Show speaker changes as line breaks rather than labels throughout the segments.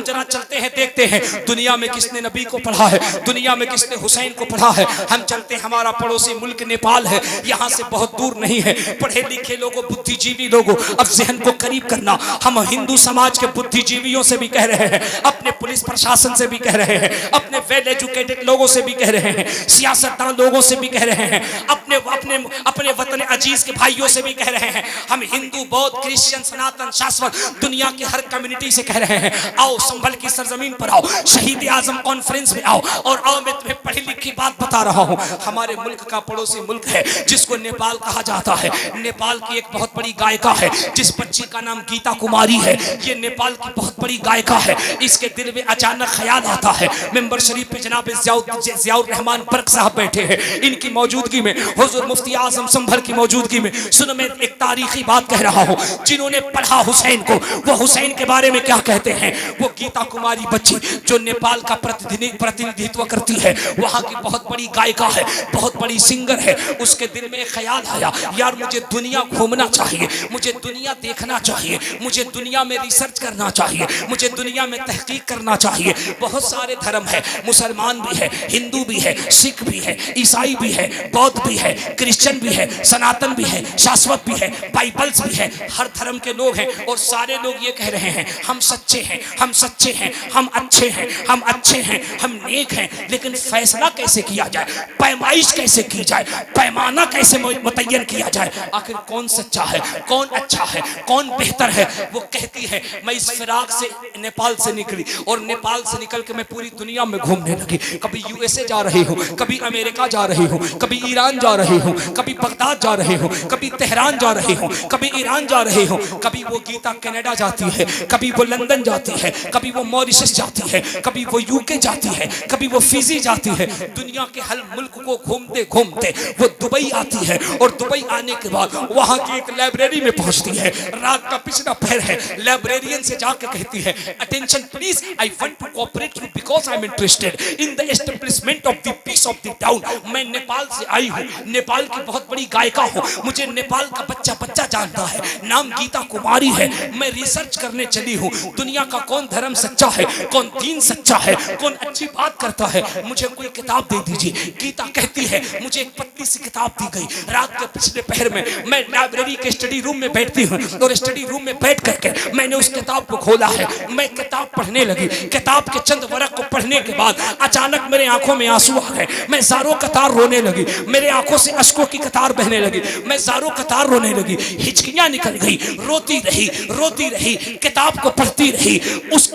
हम जरा चलते हैं, देखते हैं दुनिया में किसने नबी को पढ़ा है, दुनिया में किसने हुसैन को पढ़ा है। हम चलते हैं, हमारा पड़ोसी मुल्क नेपाल है, यहाँ से बहुत दूर नहीं है। पढ़े लिखे लोगों, बुद्धिजीवी लोगों, अब जहन को करीब करना। हम हिंदू समाज के बुद्धिजीवियों से भी कह रहे हैं, अपने पुलिस प्रशासन से भी कह रहे हैं, अपने वेल एजुकेटेड लोगों से भी कह रहे हैं, सियासतदान लोगों से भी कह रहे हैं, अपने अपने अपने वतन अजीज के भाइयों से भी कह रहे हैं। हम हिंदू, बौद्ध, क्रिश्चियन, सनातन, शाश्वत दुनिया के हर कम्युनिटी से कह रहे हैं, आओ संभल की सरजमीन पर आओ, शहीद आजम कॉन्फ्रेंस में आओ और आओ मैं तुम्हें पढ़ी लिखी बात बता रहा हूँ। हमारे मुल्क का पड़ोसी मुल्क है जिसको नेपाल कहा जाता है। नेपाल की एक बहुत बड़ी गायिका है जिस बच्ची का नाम गीता कुमारी है। ये नेपाल की बहुत बड़ी गायिका है। इसके दिल में अचानक ख्याल आता है, मेंबर शरीफ पे जनाब ज़ियाउर रहमान बर्क साहब बैठे हैं, इनकी मौजूदगी में, हुजूर मुफ्ती आजम संभल की मौजूदगी में, सुनो मैं एक तारीखी बात कह रहा हूँ। जिन्होंने पढ़ा हुसैन को, वो हुसैन के बारे में क्या कहते हैं। वो गीता कुमारी बच्ची जो नेपाल का प्रतिनिधित्व करती है, वहाँ की बहुत बड़ी गायिका है, बहुत बड़ी सिंगर है। उसके दिल में ख्याल आया, यार मुझे दुनिया घूमना चाहिए, मुझे दुनिया देखना चाहिए, मुझे दुनिया में रिसर्च करना चाहिए, मुझे दुनिया में तहकीक करना चाहिए। बहुत सारे धर्म है, मुसलमान भी है, हिंदू भी है, सिख भी है, ईसाई भी है, बौद्ध भी है, क्रिश्चियन भी है, सनातन भी है, शाश्वत भी है, बाइबल्स भी है, हर धर्म के लोग हैं। और सारे लोग ये कह रहे हैं, हम सच्चे हैं, हम सच्चे हैं, हम अच्छे हैं, हम अच्छे हैं, हम नेक हैं। लेकिन फैसला कैसे किया जाए, पैमाइश कैसे की जाए, पैमाना कैसे मुतय्यन किया जाए, आखिर कौन सच्चा है, कौन अच्छा है, कौन बेहतर है। वो कहती है, मैं इस फिराक से नेपाल से निकली और नेपाल से निकल के मैं पूरी दुनिया में घूमने लगी। कभी यूएसए जा रही हूँ, कभी अमेरिका जा रही हूँ, कभी ईरान जा रही हूँ, कभी बगदाद जा रही हूँ, कभी तेहरान जा रही हूँ, कभी ईरान जा रही हूँ, कभी वो गीता कनाडा जाती है, कभी वो लंदन जाती है, कभी वो मॉरिशस जाती है, कभी वो यूके जाती है, कभी वो फिजी जाती है। दुनिया के हर मुल्क को घूमते घूमते वो दुबई आती है और दुबई आने के बाद वहाँ की एक लाइब्रेरी में पहुँचती है। रात का पिछला पहर है, लाइब्रेरियन से जाके कहती है, attention please, I want to cooperate you because I am interested in the establishment of the peace of the town. मैं नेपाल से आई हूँ, नेपाल की बहुत बड़ी गायिका हूँ, मुझे नेपाल का बच्चा बच्चा जानता है, नाम गीता कुमारी है। मैं रिसर्च करने चली हूँ, दुनिया का कौन धर्म सच्चा है, कौन दीन सच्चा है, कौन अच्छी बात करता है, मुझे कोई किताब दे दीजिए। गीता कहती है, मुझे एक पतली सी किताब दी गई। रात के पिछले पहर में मैं लाइब्रेरी के स्टडी रूम में बैठती हूँ और स्टडी रूम में बैठ करके मैंने उस किताब को खोला है। मैं किताब पढ़ने लगी। किताब के चंद वरक को पढ़ने के बाद अचानक मेरे आंखों में आंसू आ गए। मैं ज़ारों कतार रोने लगी, मेरे आंखों से अश्कों की कतार बहने लगी, मैं ज़ारों कतार रोने लगी, हिचकियां निकल गई, रोती रही, किताब को पढ़ती रही। उस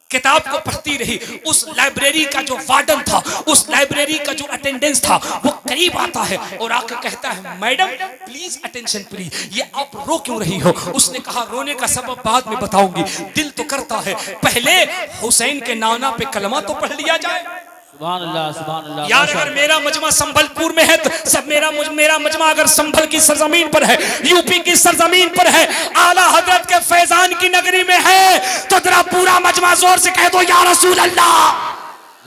किताब को पढ़ती रही। उस लाइब्रेरी का जो वार्डन था, उस लाइब्रेरी का जो अटेंडेंस था, वो करीब आता है और आके कहता है, मैडम प्लीज अटेंशन प्लीज, ये आप रो क्यों रही हो। उसने कहा, रोने का सबब बाद में बताऊंगी, दिल तो करता है पहले हुसैन के नाना पे कलमा तो पढ़ लिया जाए।
सुभान अल्लाह, सुभान अल्लाह।
यार अगर मेरा मजमा संभलपुर में है तो सब मेरा मजमा अगर संभल की सरजमीन पर है, यूपी की सरजमीन पर है, आला हजरत के फैजान की नगरी में है, तो जरा पूरा मजमा जोर से कह दो, या रसूल अल्लाह।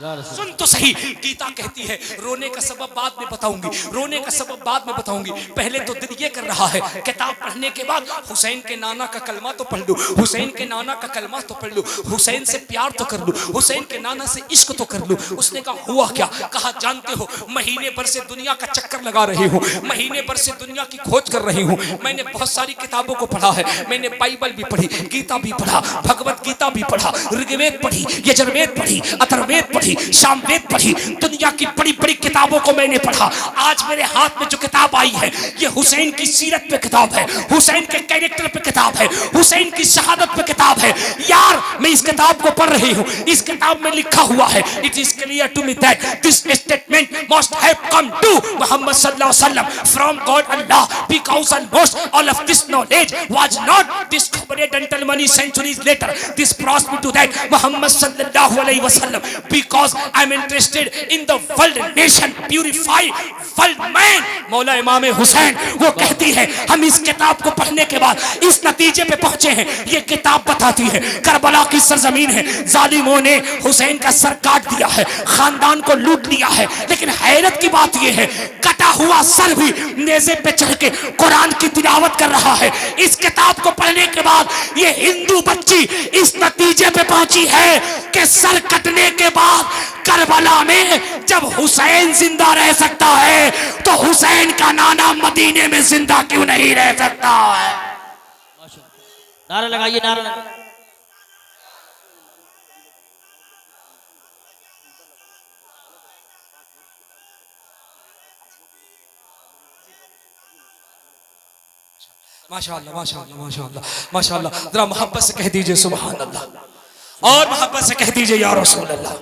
सुन तो सही, गीता कहती है, रोने का सबब बाद में बताऊंगी, रोने का सबब बाद में बताऊंगी, पहले तो दिल ये कर रहा है, किताब पढ़ने के बाद हुसैन के नाना का कलमा तो पढ़ लूं, हुसैन के नाना का कलमा तो पढ़ लूं, हुसैन से प्यार तो कर लूं, हुसैन के नाना से इश्क तो कर लूं। उसने कहा, हुआ क्या। कहा, जानते हो महीने भर से दुनिया का चक्कर लगा रही हूँ, महीने भर से दुनिया की खोज कर रही हूँ। मैंने बहुत सारी किताबों को पढ़ा है, मैंने बाइबल भी पढ़ी, गीता भी पढ़ा, भगवत गीता भी पढ़ा, ऋग्वेद पढ़ी, यजुर्वेद पढ़ी, अथर्ववेद पढ़ी, सामवेद पढ़ी, दुनिया की बड़ी बड़ी किताबों को मैंने पढ़ा। आज मेरे हाथ में जो किताब आई है, ये हुसैन की सीरत पे किताब है, हुसैन के कैरेक्टर पे किताब है, हुसैन की शहादत पे किताब है। यार मैं इस किताब को पढ़ रही हूँ, इस किताब में लिखा हुआ है, it is clear to me that this statement must have come to Muhammad सल्लल्लाहु अलैहि वसल्लम from God Allah, because almost all of this knowledge was not discovered until many centuries later. This brought me to that Muhammad sallallahu alaihi wasallam, because I am interested in the world nation, purified world man. मौला इमाम हुसैन वो कहती है, हम इस किताब को पढ़ने के बाद इस नतीजे पे पहुंचे हैं। ये किताब बताती है, करबला की सरजमीन है, जालिमों ने हुसैन का सर काट दिया है, खानदान को लूट लिया है, लेकिन हैरत की बात यह है, कटा हुआ सर भी नेज़े पे चढ़ के कुरान की तिलावत कर रहा है। इस किताब को पढ़ने के बाद ये हिंदू बच्ची इस नतीजे पे पहुंची बाजी है कि सर कटने के बाद करबला में जब हुसैन जिंदा रह सकता है तो हुसैन का नाना मदीने में जिंदा क्यों नहीं रह सकता है।
नारा लगाइए, नारा लगाइए।
माशाअल्लाह माशाअल्लाह माशाअल्लाह माशाअल्लाह। जरा मोहब्बत से कह दीजिए सुभान अल्लाह, और मोहब्बत से कह दीजिए या रसूल अल्लाह,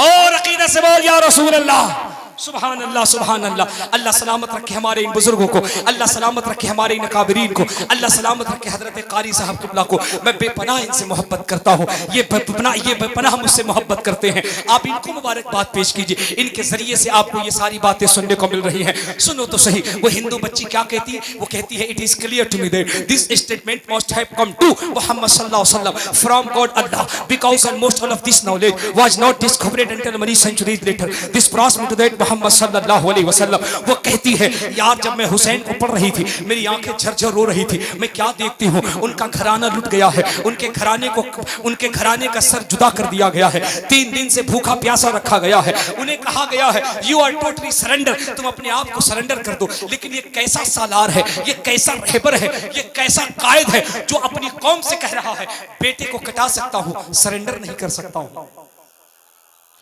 और अकीदत से बोल या रसूल अल्लाह। सुभान अल्लाह सुभान अल्लाह। अल्लाह सलामत रखे हमारे इन बुजुर्गों को, अल्लाह सलामत रखे हमारे इन अकाबरीन को, अल्लाह सलामत रखे हजरत कारी साहब किबला को। मैं बेपनाह इनसे मोहब्बत करता हूँ, ये बेपनाह मुझसे मोहब्बत करते हैं। आप इनको मुबारकबाद पेश कीजिए, इनके जरिए से आपको ये सारी बातें सुनने को मिल रही हैं। सुनो तो सही, वो हिंदू बच्ची क्या कहती है? वो कहती है, it is clear to me that this statement must have come to Muhammad सल्लल्लाहु अलैहि वसल्लम from God Allah because almost all of this knowledge was not discovered until many centuries later this brought me to that Mohammed सल्लल्लाहु अलैहि वसल्लम। वो कहती है, यार जब मैं हुसैन को पढ़ रही थी मेरी आंखें झरझर रो रही थी। मैं क्या देखती हूँ, उनका घराना लुट गया है, उनके घराने का सर जुदा कर दिया गया है, 3 दिन से भूखा प्यासा रखा गया है। उन्हें कहा गया है यू आर टोटली सरेंडर, तुम अपने आप को सरेंडर कर दो। लेकिन ये कैसा सालार है, ये कैसा रहबर है, ये कैसा कायद है जो अपनी कौम से कह रहा है बेटे को कटा सकता हूँ, सरेंडर नहीं कर सकता हूँ।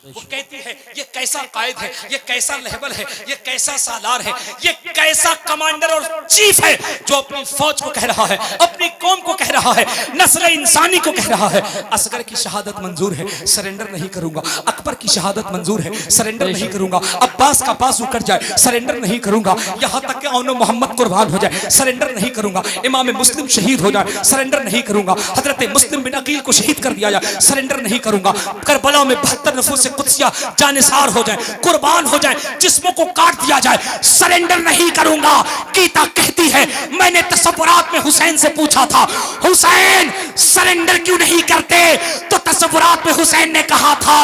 वो कहती है ये कैसा कायद है, ये कैसा रहबर है, ये कैसा सालार है, ये कैसा कमांडर और चीफ है जो अपनी फौज को कह रहा है, अपनी कौम को कह रहा है, नस्ल इंसानी को कह रहा है असगर की शहादत मंजूर है, सरेंडर नहीं करूंगा। अकबर की शहादत मंजूर है, सरेंडर नहीं करूंगा। अब्बास का बाजू कट जाए, सरेंडर नहीं करूंगा। यहाँ तक कि औनो मोहम्मद कुर्बान हो जाए, सरेंडर नहीं करूंगा। इमाम मुस्लिम शहीद हो जाए, सरेंडर नहीं करूंगा। हजरत मुस्लिम बिन अकील को शहीद कर दिया जाए, सरेंडर नहीं करूंगा। करबला में 72 नफूस कुदसिया जानिसार हो जाए, कुर्बान हो जाए, जिस्मों को काट दिया जाए, सरेंडर नहीं करूंगा। गीता कहती है, मैंने तसव्वुरात में हुसैन से पूछा था, हुसैन सरेंडर क्यों नहीं करते? तो तसव्वुरात में हुसैन ने कहा था,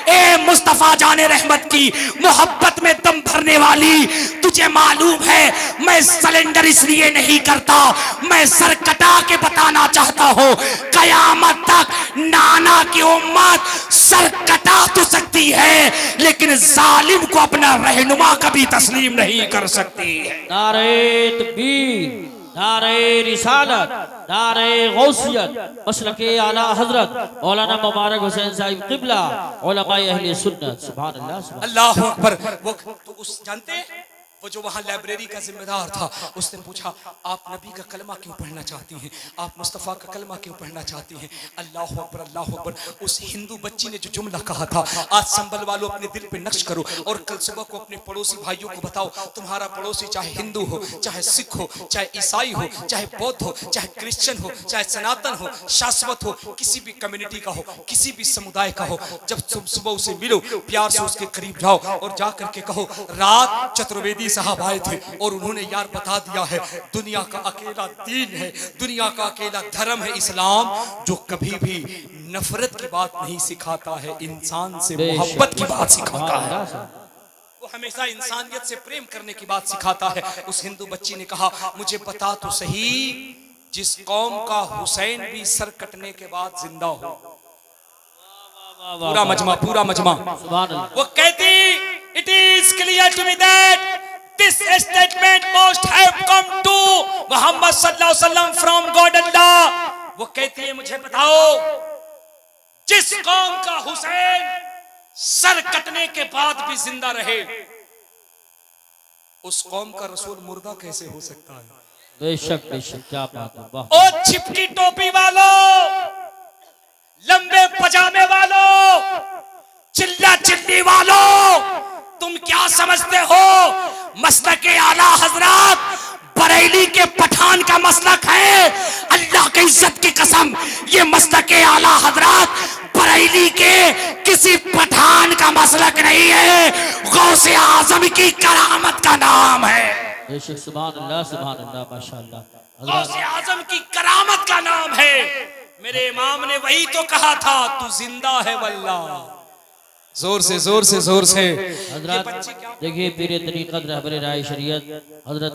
ए मुस्तफा जाने रहमत की मोहब्बत में दम भरने वाली, तुझे मालूम है मैं सरेंडर इसलिए नहीं करता, मैं सर कटा के बताना चाहता हूं कयामत तक नाना की उम्मत सर कटा तो सकती है लेकिन जालिम को अपना रहनुमा कभी तस्लीम नहीं कर सकती है।
नारे तकबीर, नारे रिसालत, नारे गौसियत, मसलके आला हजरत मौलाना मुबारक हुसैन साहिब किबला, उलमाए अहले सुन्नत। सुभान अल्लाह सुभान
अल्लाहु अकबर। वो तो उस जानते हैं वो जो वहाँ लाइब्रेरी का जिम्मेदार था, उसने पूछा आप नबी का कलमा क्यों पढ़ना चाहती हैं, आप मुस्तफ़ा का कलमा क्यों पढ़ना चाहती हैं? अल्लाह अकबर अल्लाह अकबर। उस हिंदू बच्ची ने जो जुमला कहा था, आज संभल वालों अपने दिल पे नक्श करो और कल सुबह को अपने पड़ोसी भाइयों को बताओ, तुम्हारा पड़ोसी चाहे हिंदू हो, चाहे सिख हो, चाहे ईसाई हो, चाहे बौद्ध हो, चाहे क्रिश्चियन हो, चाहे सनातन हो, शाश्वत हो, किसी भी कम्युनिटी का हो, किसी भी समुदाय का हो, जब तुम सुबह उसे मिलो, प्यार से उसके करीब जाओ और जा करके कहो, रात चतुर्वेदी साहब आए थे और उन्होंने यार बता दिया है दुनिया का अकेला दीन है, दुनिया का अकेला धर्म है इस्लाम, जो कभी भी नफरत की बात नहीं सिखाता है, इंसान से मोहब्बत की बात सिखाता है, वो हमेशा इंसानियत से प्रेम करने की बात सिखाता है। उस हिंदू बच्ची ने कहा, मुझे बता तो सही, जिस कौम का हुसैन भी सर कटने के बाद जिंदा हो। पूरा मजमा वो कहती, it is clear to me that this statement must have come to Muhammad sallallahu alaihi wasallam from God Allah। वो कहती है, मुझे बताओ जिस कौम का हुसैन सर कटने के बाद भी जिंदा रहे, उस कौम का रसूल मुर्दा कैसे हो सकता है?
बेशक बेशक, क्या बात है, वाह।
ओ छिपकी टोपी वालों, लंबे पजामे वालों, चिल्ला चिल्ली वालों, तुम क्या समझते हो मसलके आला हजरत बरेली के पठान का मसलक है? अल्लाह की इज्जत की कसम, ये मसलके आला हजरत बरेली के किसी पठान का मसलक नहीं है, गौसे आजम की करामत का नाम है।
बेशक, सुभान अल्लाह माशाअल्लाह,
गौसे आजम की करामत का नाम है। मेरे इमाम ने वही तो कहा था, तू जिंदा है वल्लाह। जोर से जोर से जोर से।
हजरत देखिए, पीर तरीक़त रहबर राय शरीयत हजरत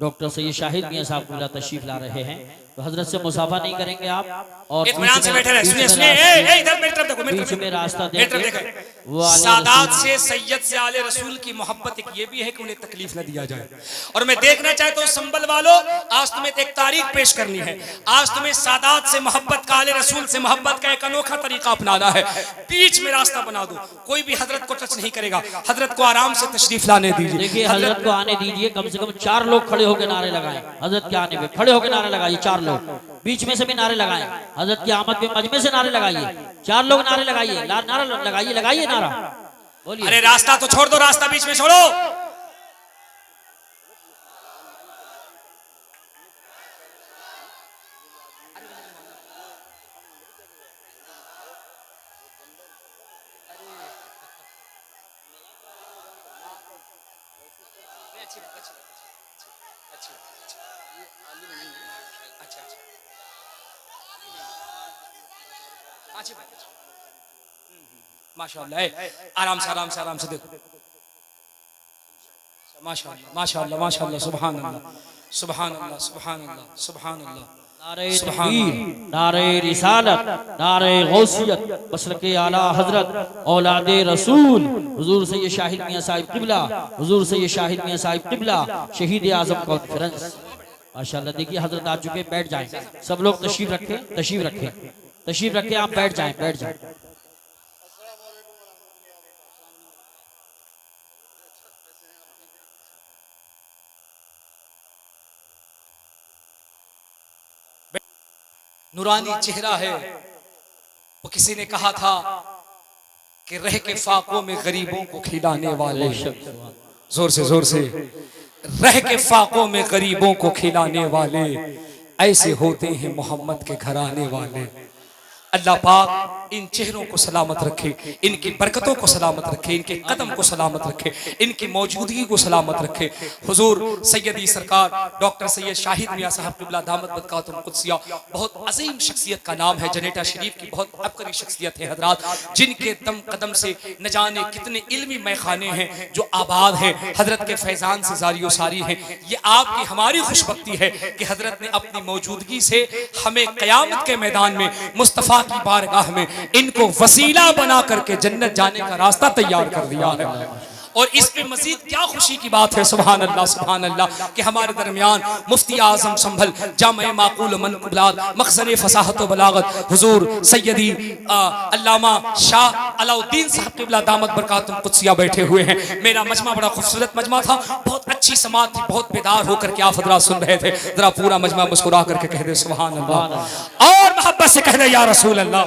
डॉक्टर सैयद शाहिद मियां साहब कुल्ला तशरीफ ला रहे हैं, तो हजरत से मुसाफा नहीं करेंगे आप और
इत्मीनान से बैठे रहे। सुनिए सुनिए, इधर मेरी तरफ देखो, मेरी
बीच
तरफ
में रास्ता
मेरी तरफ
देके
देखो।
वो आले
सादात
रसूल
से सैयद से आले रसूल की मोहब्बत एक ये भी है कि उन्हें तकलीफ न दिया जाए। और मैं देखना चाहता हूँ संभल वालों, आज तुम्हें एक तारीख पेश करनी है। आज तुम्हें सादात से मोहब्बत का, आले रसूल से मोहब्बत का एक अनोखा तरीका अपनाना है। बीच में रास्ता बना दो, कोई भी हजरत को टच नहीं करेगा। हजरत को आराम से तशरीफ लाने दीजिए।
देखिए हजरत को आने दीजिए, कम से कम 4 लोग खड़े होकर नारे लगाएं। हजरत के आने पे खड़े होकर नारे लगाइए 4 लोग, बीच में से भी नारे लगाएं। हजरत की आमद पे मजमे से नारे लगाइए, 4 लोग नारे लगाइए, नारा लगाइए, लगाइए नारा, बोलिए।
अरे रास्ता तो छोड़ दो, रास्ता बीच में छोड़ो। माशाअल्लाह, आराम से आराम से आराम से देखो। माशाअल्लाह माशाअल्लाह माशाअल्लाह, सुभान अल्लाह सुभान अल्लाह सुभान अल्लाह सुभान अल्लाह।
नारे तकबीर, नारे रिसालत, नारे गौसियत, मसलके आला हजरत औलादे रसूल हुजूर सैयद शाहिद मियां साहिब किबला, हुजूर सैयद शाहिद मियां साहिब किबला, शहीद आजम कॉन्फ्रेंस। माशाअल्लाह, देखिए हजरत आ चुके, बैठ जाएं। सब लोग तशरीफ रखें, तशरीफ रखें, तशरीफ रखें, आप बैठ जाएं, बैठ जाएं।
नूरानी चेहरा है। वो किसी ने कहा था कि रह के फाकों में गरीबों को खिलाने वाले, जोर से रह के फाकों में गरीबों को खिलाने वाले ऐसे होते हैं मोहम्मद के घराने वाले। अल्लाह पाक इन चेहरों को सलामत रखे, इनकी बरकतों को सलामत रखे, इनके कदम को सलामत रखे, इनकी मौजूदगी को सलामत रखे। हुजूर सैयदी सरकार डॉक्टर सैयद शाहिद मियां साहब क़िबला दामत बरकातुहुम कुद्सिया, बहुत अजीम शख्सियत का नाम है। जनेटा शरीफ की बहुत अबकरी शख्सियत है हजरात, जिनके दम कदम से न जाने कितने इल्मी मैखाने हैं जो आबाद हैं, हजरत के फैजान से जारी व सारी हैं। ये आपकी हमारी खुशबख्ती है कि हजरत ने अपनी मौजूदगी से हमें क़यामत के मैदान में मुस्तफ़ा की बारगाह में इनको वसीला बना करके जन्नत जाने का रास्ता तैयार कर दिया है। और इस पे मजीद क्या खुशी की बात है, सुभान अल्लाह कि हमारे दरमियान मुफ्ती आजम संभल जामे माकूल मनकुबलात मखज़न फसाहत व बलागत हुजूर सैयदी अल्लामा शाह अलाउद्दीन साहब क़िबला दामत बरकातुहुम कुद्सिया बैठे हुए हैं। मेरा मजमा बड़ा खूबसूरत मजमा था, बहुत अच्छी समात थी, बहुत बेदार होकर के आप हजरात सुन रहे थे। जरा पूरा मजमा मुस्कुरा करके कह दे सुभान अल्लाह, और मोहब्बत से कह दे या रसूल अल्लाह।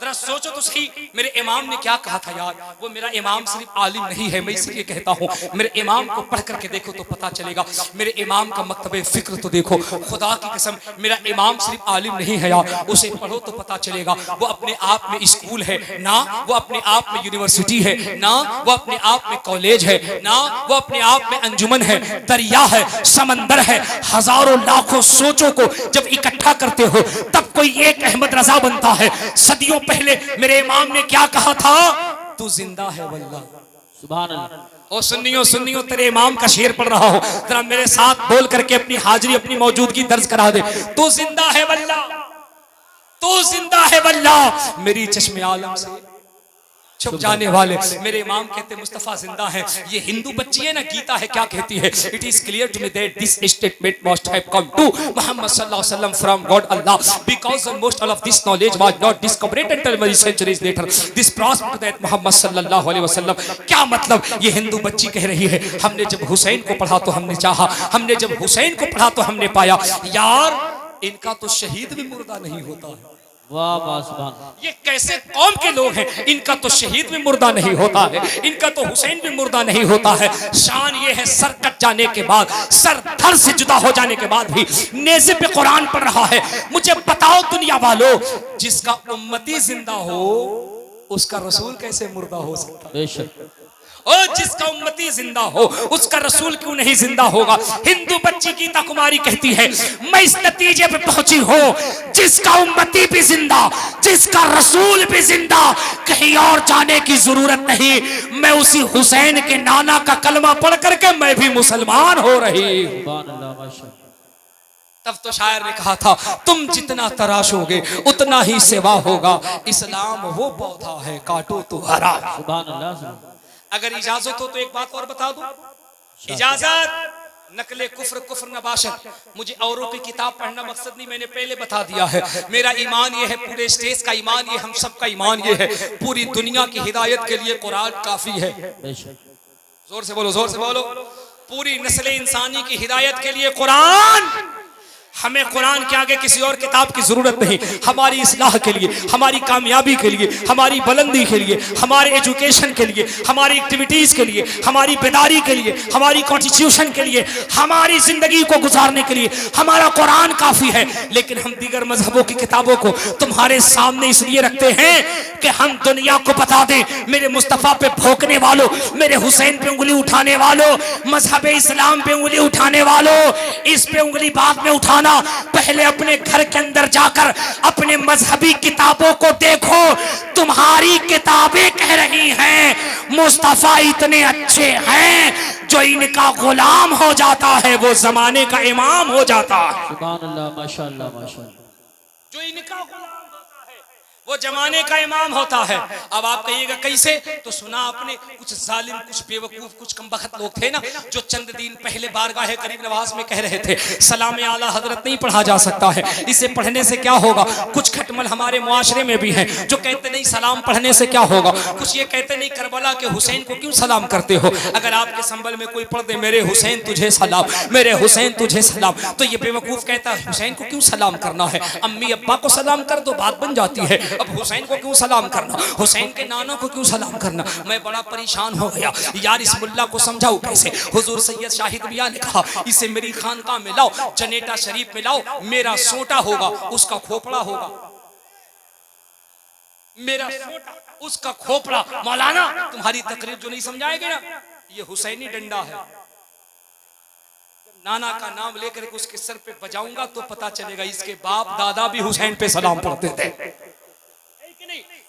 जरा सोचो तो सही, मेरे इमाम ने क्या कहा था यार। वो मेरा इमाम सिर्फ आलिम नहीं है, मैं इसलिए कहता हूँ मेरे इमाम को पढ़ करके देखो तो पता चलेगा। मेरे इमाम का मकतबे फिक्र तो देखो, खुदा की कसम मेरा इमाम सिर्फ आलिम नहीं है यार, उसे पढ़ो तो पता चलेगा। वो अपने आप में स्कूल है ना, वो अपने आप में यूनिवर्सिटी है ना, वो अपने आप में कॉलेज है ना, वो अपने आप में अंजुमन है, दरिया है, समंदर है। हजारों लाखों सोचों को जब इकट्ठा करते हो तब कोई एक अहमद रजा बनता है। सदियों पहले मेरे इमाम ने क्या कहा था, तू जिंदा है वल्लाह।
सुभान अल्लाह।
और सुन्नियों तेरे इमाम का शेर पढ़ रहा हो, जरा मेरे साथ बोल करके अपनी हाजिरी अपनी मौजूदगी दर्ज करा दे। तू जिंदा है वल्लाह, तू जिंदा है वल्लाह। मेरी चश्मे आलम से छुप जाने वाले मेरे इमाम कहते मुस्तफा जिंदा है। ये हिंदू बच्ची है ना, गीता है क्या कहती है, it is clear to me that this statement must have come to Muhammad सल्लल्लाहु अलैहि वसल्लम from God Allah because most of this knowledge was not discovered until many centuries later this prospered to that Muhammad सल्लल्लाहु अलैहि वसल्लम। क्या मतलब, ये हिंदू बच्ची कह रही है हमने जब हुसैन को पढ़ा तो हमने चाहा, हमने जब हुसैन को पढ़ा तो हमने पाया। यार इनका तो शहीद भी मुर्दा नहीं होता है।
वाह वाह सुभान।
ये कैसे कौम के लोग हैं, इनका तो शहीद भी मुर्दा नहीं होता है, इनका तो हुसैन भी मुर्दा नहीं होता है। शान ये है सर कट जाने के बाद, सर धड़ से जुदा हो जाने के बाद भी नेज़े पे कुरान पढ़ रहा है। मुझे बताओ दुनिया वालों, जिसका उम्मती जिंदा हो उसका रसूल कैसे मुर्दा हो सकता है?
बेशक।
और जिसका उम्मती जिंदा हो उसका रसूल क्यों नहीं जिंदा होगा? हिंदू बच्ची गीता कुमारी कहती है मैं इस नतीजे पे पहुंची हूं, जिसका उम्मती भी जिंदा, जिसका रसूल भी जिंदा, कहीं और जाने की जरूरत नहीं। मैं उसी हुसैन के नाना का कलमा पढ़ करके मैं भी मुसलमान हो रही। तब तो शायर ने कहा था, तुम जितना तराशोगे उतना ही सेवा होगा। इस्लाम वो पौधा है, काटो तो हरा।
सुभान अल्लाह।
अगर इजाजत हो तो एक बात और बता दूं। इजाजत, नकले कुफ्र कुफ्र नबाशत। मुझे औरों की किताब पढ़ना मकसद नहीं, मैंने पहले बता दिया है। मेरा ईमान ये है, पूरे स्टेज का ईमान ये, हम सब का ईमान ये है, पूरी दुनिया की हिदायत के लिए कुरान काफी है। जोर से बोलो, जोर से बोलो। पूरी नस्ल इंसानी की हिदायत के लिए कुरान, हमें कुरान के आगे किसी और किताब की जरूरत नहीं। हमारी इस्लाह के लिए, हमारी कामयाबी के लिए, हमारी बुलंदी के लिए, हमारे एजुकेशन के लिए, हमारी एक्टिविटीज के लिए, हमारी बेदारी के लिए, हमारी कॉन्स्टिट्यूशन के लिए, हमारी जिंदगी को गुजारने के लिए हमारा कुरान काफी है। लेकिन हम दीगर मजहबों की किताबों को तुम्हारे सामने इसलिए रखते हैं कि हम दुनिया को बता दें, मेरे मुस्तफा पे भौंकने वालों, मेरे हुसैन पे उंगली उठाने वालों, मजहब इस्लाम पे उंगली उठाने वालों, इस पे उंगली बाद में उठाना, पहले अपने घर के अंदर जाकर अपने मजहबी किताबों को देखो। तुम्हारी किताबें कह रही हैं मुस्तफा इतने अच्छे हैं, जो इनका गुलाम हो जाता है वो जमाने का इमाम हो जाता है।
सुभान अल्लाह, माशाअल्लाह माशाअल्लाह।
जो इनका गुलाम होता है वो जमाने का इमाम होता है। अब आप कहिएगा कैसे? तो सुना आपने, कुछ जालिम, कुछ बेवकूफ, कुछ कमबख्त लोग थे ना, जो चंद दिन पहले बारगाह करीम नवाज में कह रहे थे सलाम आला हजरत नहीं पढ़ा जा सकता है, इसे पढ़ने से क्या होगा। कुछ खटमल हमारे मुआशरे में भी हैं जो कहते नहीं सलाम पढ़ने से क्या होगा। कुछ ये कहते नहीं करबला के हुसैन को क्यों सलाम करते हो। अगर आपके संबल में कोई पढ़ दे मेरे हुसैन तुझे सलाम, मेरे हुसैन तुझे सलाम, तो ये बेवकूफ कहता है हुसैन को क्यों सलाम करना है, अम्मी अब्बा को सलाम कर दो बात बन जाती है। अब हुसैन को क्यों सलाम करना, हुसैन के नानों को क्यों सलाम करना। मैं बड़ा परेशान हो गया यार, इस मुल्ला को समझाऊं कैसे। हुजूर सैयद शाहिद मियां ने कहा इसे मेरी खानकाह में लाओ, जनेटा शरीफ में लाओ, मेरा सोटा होगा उसका खोपड़ा होगा, मेरा सोटा उसका खोपड़ा। मौलाना तुम्हारी तकरीर जो नहीं समझाएगी ना, ये हुसैनी डंडा है। नाना का नाम लेकर उसके सर पे बजाऊंगा तो पता चलेगा इसके बाप दादा भी हुसैन पे सलाम पढ़ते थे।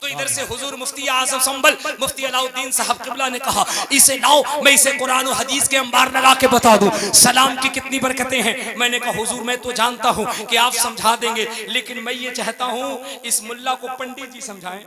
तो इधर से हुजूर मुफ्ती आजम संभल मुफ्ती अलाउद्दीन साहब किबला ने कहा इसे लाओ, मैं इसे कुरान और हदीस के अंबार लगा के बता दूं सलाम की कितनी बरकतें हैं। मैंने कहा हुजूर मैं तो जानता हूं कि आप समझा देंगे, लेकिन मैं ये चाहता हूं इस मुल्ला को पंडित जी समझाएं,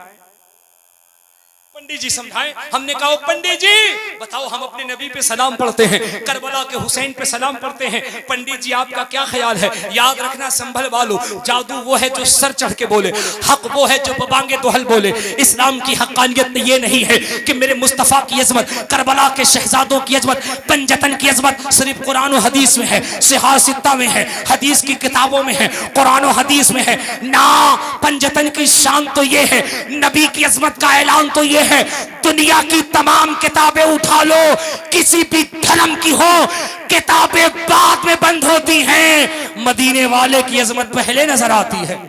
पंडित जी समझाएं। हमने कहा पंडित जी बताओ, हम अपने नबी पे सलाम पढ़ते हैं, करबला के हुसैन पे सलाम पढ़ते हैं, पंडित जी आपका क्या ख्याल है। याद रखना संभल वालों, जादू वो है जो सर चढ़ के बोले, हक वो है जो बबांगे दोहल बोले। इस्लाम की हक्कानियत ये नहीं है कि मेरे मुस्तफा की अजमत, करबला के शहजादों की अजमत, पंजतन की अजमत सिर्फ कुरान और हदीस में है, सिहासित्ता में है, हदीस की किताबों में है, कुरान और हदीस में है ना। पंजतन की शान तो ये है, नबी की अजमत का ऐलान तो ये है। दुनिया की तमाम किताबें उठा लो, किसी भी धर्म की हो, किताबें बाद में बंद होती हैं, मदीने वाले की अजमत पहले नजर आती है।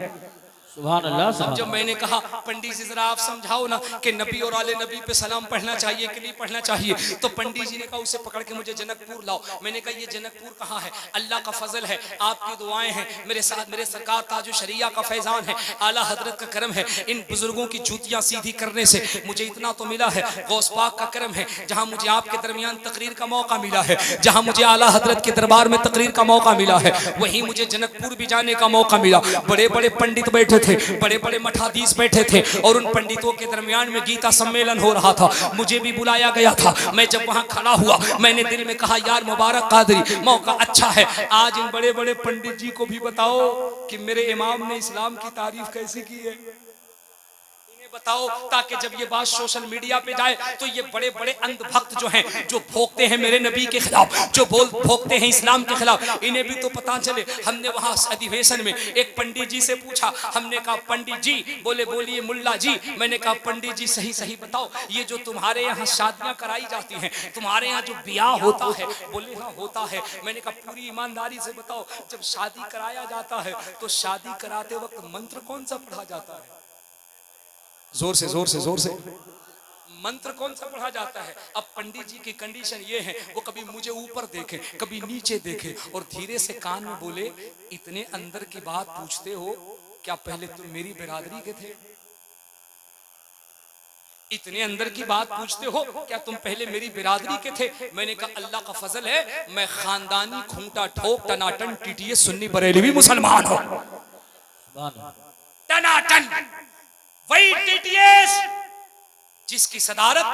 सुभान अल्लाह।
जब मैंने कहा पंडित जी जरा आप समझाओ ना कि नबी और आले नबी पे सलाम पढ़ना चाहिए कि नहीं पढ़ना चाहिए, तो पंडित जी ने कहा उसे पकड़ के मुझे जनकपुर लाओ। मैंने कहा ये जनकपुर कहाँ है, अल्लाह का फजल है, आपकी दुआएं हैं मेरे साथ, मेरे सरकार ताजु शरिया का फैजान है, आला हजरत का करम है, इन बुजुर्गों की जूतियां सीधी करने से मुझे इतना तो मिला है, गौस पाक का करम है, जहाँ मुझे आपके दरमियान तकरीर का मौका मिला है, जहाँ मुझे आला हजरत के दरबार में तकरीर का मौका मिला है, वहीं मुझे जनकपुर भी जाने का मौका मिला। बड़े बड़े पंडित बैठे थे, बड़े बड़े मठाधीश बैठे थे, और उन पंडितों के दरमियान में गीता सम्मेलन हो रहा था, मुझे भी बुलाया गया था। मैं जब वहां खड़ा हुआ मैंने दिल में कहा यार मुबारक कादरी, मौका अच्छा है, आज इन बड़े बड़े पंडित जी को भी बताओ कि मेरे इमाम ने इस्लाम की तारीफ कैसे की है, बताओ, ताकि जब ये बात सोशल मीडिया पे जाए तो ये बड़े बड़े अंधभक्त जो हैं, जो भोंकते हैं मेरे नबी के खिलाफ, जो भोंकते हैं इस्लाम के खिलाफ, इन्हें भी तो पता चले। हमने वहां अधिवेशन में एक पंडित जी से पूछा, हमने कहा पंडित जी, बोले बोलिए मुल्ला जी। मैंने कहा पंडित जी सही सही बताओ, ये जो तुम्हारे यहाँ शादियां कराई जाती हैं, तुम्हारे यहाँ जो ब्याह होता है, बोले हाँ होता है। मैंने कहा पूरी ईमानदारी से बताओ, जब शादी कराया जाता है तो शादी कराते वक्त मंत्र कौन सा पढ़ा जाता है, जोर से जोर से जोर से मंत्र कौन सा पढ़ा जाता है। अब पंडित जी की कंडीशन ये है, वो कभी मुझे ऊपर देखे कभी नीचे देखे और धीरे से कान में बोले, इतने अंदर की बात पूछते हो, क्या पहले तुम मेरी बिरादरी के थे, इतने अंदर की बात पूछते हो, क्या तुम पहले मेरी बिरादरी के थे? मैंने कहा अल्लाह का फजल है, मैं खानदानी खूंटा ठोक टनाटन टीटीएस सुन्नी बरेलवी मुसलमान हूं। टनाटन वही टीटीएस जिसकी सदारत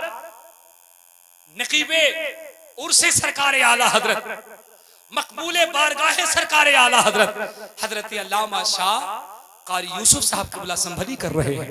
नकीबे उर्से सरकार आला हजरत, मकबूले बारगाहे सरकार आला हजरत हजरत अल्लामा शाह कारी यूसुफ साहब क़िबला संभली कर रहे हैं।